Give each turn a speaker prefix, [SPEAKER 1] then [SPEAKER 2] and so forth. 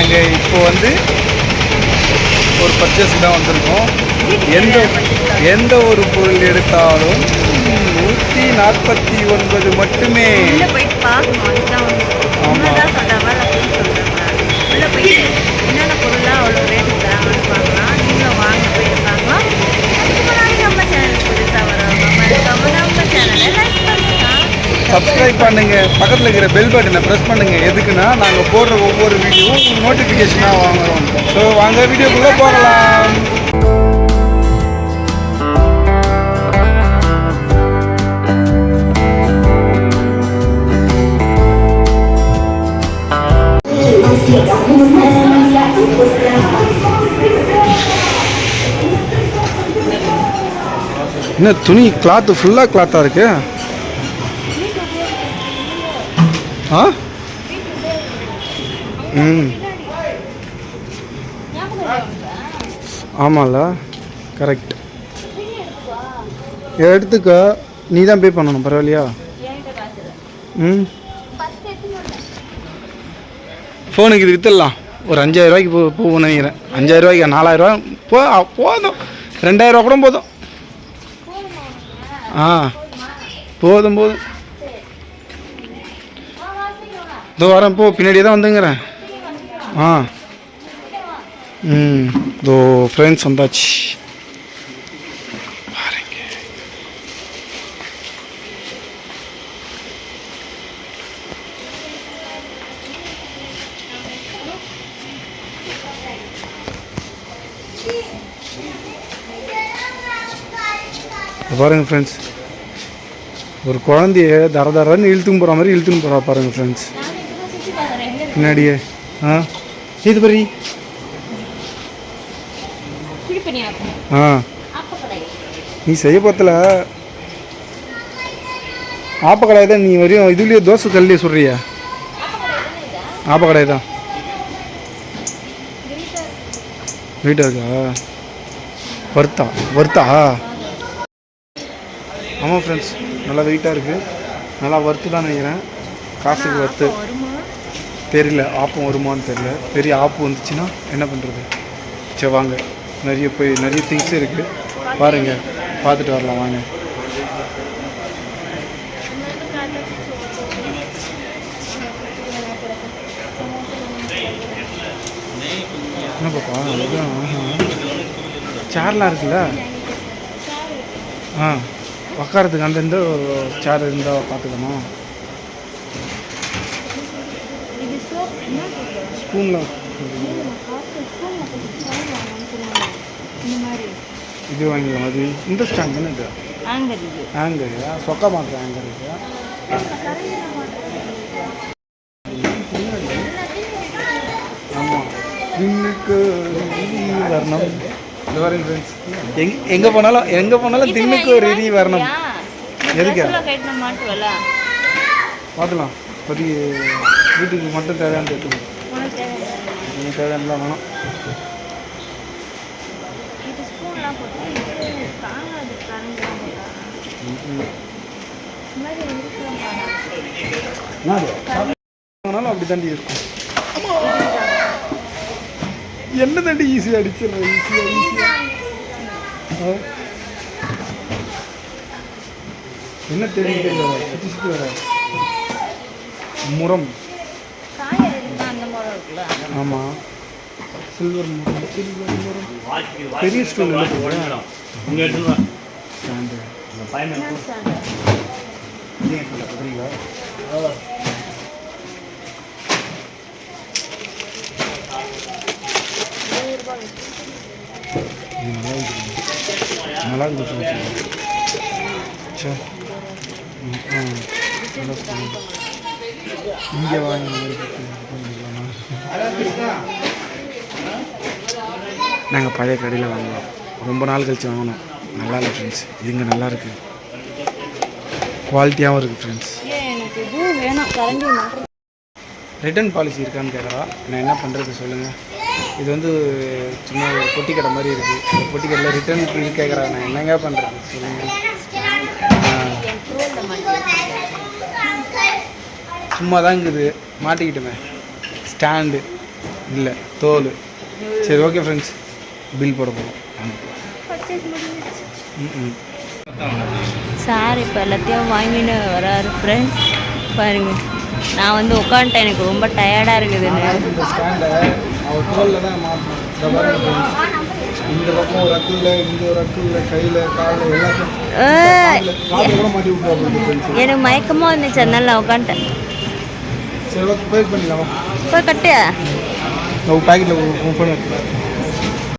[SPEAKER 1] நாங்கள் இப்போ வந்து ஒரு பர்ச்சேஸுக்கு தான் வந்திருக்கோம். எந்த ஒரு பொருள் எடுத்தாலும் 149 மட்டுமே. ஆமாம்,
[SPEAKER 2] என்னென்ன பொருளாக அவ்வளோ ரேட்டு தராங்கன்னு பார்க்கலாம். நீங்களும் வாங்க போயிருக்காங்க. அதுக்கு முன்னாடி நம்ம சேனல் புதுசாக வரவங்க மறக்காம நம்ம சேனலை லைக் பண்ணுங்க,
[SPEAKER 1] சப்ஸ்கிரைப் பண்ணுங்க, பக்கத்தில் இருக்கிற பெல் பட்டனை ப்ரெஸ் பண்ணுங்க. எதுக்குன்னா நாங்கள் போடுற ஒவ்வொரு வீடியோவும் நோட்டிஃபிகேஷனாக வாங்குறோம். ஸோ வாங்க வீடியோக்குள்ளே போகலாம். என்ன துணி கிளாத்து ஃபுல்லாக கிளாத்தாக இருக்கு. ஆ ம் ஆமாம்ல, கரெக்ட். எடுத்துக்க, நீ தான் பே பண்ணணும். பரவாயில்லையா? ம் ஃபோனுக்கு இது விற்றுடலாம். ஒரு 5000 ரூபாய்க்கு போகணும்னு நினைக்கிறேன். 5000 ரூபாய்க்கு 4000 ரூபா போதும். 2000 ரூபா கூட போதும். ஆ போதும். இதோ வரேன், போ, பின்னாடியே தான் வந்துங்கிறேன். ஆ இதோ ஃப்ரெண்ட்ஸ் வந்தாச்சு. பாருங்கள் ஃப்ரெண்ட்ஸ், ஒரு குழந்தைய தரன்னு இழுத்துன்னு போகிற மாதிரி இழுத்துன்னு போகிறா பாருங்கள் ஃப்ரெண்ட்ஸ். பின்னாடியே இது பரி நீ செய்ய பார்த்தல ஆப்பக்கடாய் தான். நீ வரையும் இதுலேயே தோசை கல்லையே சொல்கிறியா? ஆப்பக்கடாய் தான் வெயிட்டாக இருக்கா? வறுத்தா? ஆமாம் ஃப்ரெண்ட்ஸ், நல்லா வெயிட்டாக இருக்குது. நல்லா வறுத்து தான் நினைக்கிறேன். காசுக்கு வறுத்து தெரியல. ஆப்பம் வருமானு தெரியல. பெரிய ஆப்பு வந்துச்சுன்னா என்ன பண்ணுறது? சரி வாங்க, நிறைய திங்ஸ் இருக்குது பாருங்கள், பார்த்துட்டு வரலாம் வாங்க. என்ன பாப்பா, சேர்லாம் இருக்குல்ல? உக்காரத்துக்கு அந்த சேர் இருந்தால் பார்த்துக்கணும். ஸ்பூன்லாம் இது வாங்கிக்கலாம். அது இந்த ஸ்டாண்ட் தானே? இது ஆங்கரியா? சொக்கா மாத்திரம் ஆங்கர் இருக்கு. ஆமாம், தின்னுக்கு வரணும். இந்த வரேன் ஃப்ரெண்ட்ஸ், எங்கே போனாலும் தின்னுக்கு ஒரு ரீதி வரணும். எதுக்கு பார்த்துலாம். இப்போதைக்கு வீட்டுக்கு மட்டும் தேவையான எடுத்துக்கணும். நீங்கள் தேவையானலாம் வேணும். ஆனாலும் அப்படி தாண்டி இருக்கும். என்ன தாண்டி ஈஸியாக அடிச்சிடுறேன். என்ன தெரியுது? சுற்றி வர முறம். ஆமாம், சில்வர் முறம். பெரிய ஸ்டூல் இல்லை ஸ்டாண்டு. நல்லா இருந்துச்சு. இங்கே வாங்க. நாங்கள் பழைய கடையில் வாங்குவோம். ரொம்ப நாள் கழிச்சு வாங்கினோம். நல்லா இல்லை ஃப்ரெண்ட்ஸ். இதுங்க நல்லா இருக்குது, குவாலிட்டியாகவும் இருக்குது ஃப்ரெண்ட்ஸ். ரிட்டர்ன் பாலிசி இருக்கான்னு கேட்குறா. நான் என்ன பண்ணுறது சொல்லுங்கள். இது வந்து சும்மா ஒரு பொட்டி கடை மாதிரி இருக்குது. இந்த பொட்டி கடையில் ரிட்டர்ன் இது கேட்குறா. நான் என்னங்க பண்ணுறது சொல்லுங்கள். சும்மா தான் இருக்குது, மாட்டிக்கிட்டுமே. ஸ்டாண்டு இல்லை தோல். சரி ஓகே ஃப்ரெண்ட்ஸ், பில் போட போகிறோம்.
[SPEAKER 2] சார் இப்போ எல்லாத்தையும் வாங்கின்னு வராரு ஃப்ரெண்ட்ஸ். பாருங்க, நான் வந்து உட்காந்துட்டேன், எனக்கு ரொம்ப டயர்டாக இருக்குதுன்னு.
[SPEAKER 1] இந்த ஸ்டாண்டை அவர் தோலில் தான் மாட்டணும். இந்த பக்கம் ஒரு அக்கு இல்லை, இங்கே ஒரு அக்கு இல்லை, கையில் காலில் எல்லாத்தையும் கூட மாட்டி விட்டுருவாங்க.
[SPEAKER 2] எனக்கு மயக்கமாக இருந்துச்சு, அதனால நான் உட்காந்துட்டேன்.
[SPEAKER 1] சரி ஓகே, பே பண்ணிடலாமா?
[SPEAKER 2] போய் கட்டு.
[SPEAKER 1] பாக்கெட்டில் ஃபோன் எடுத்துக்கலாம்.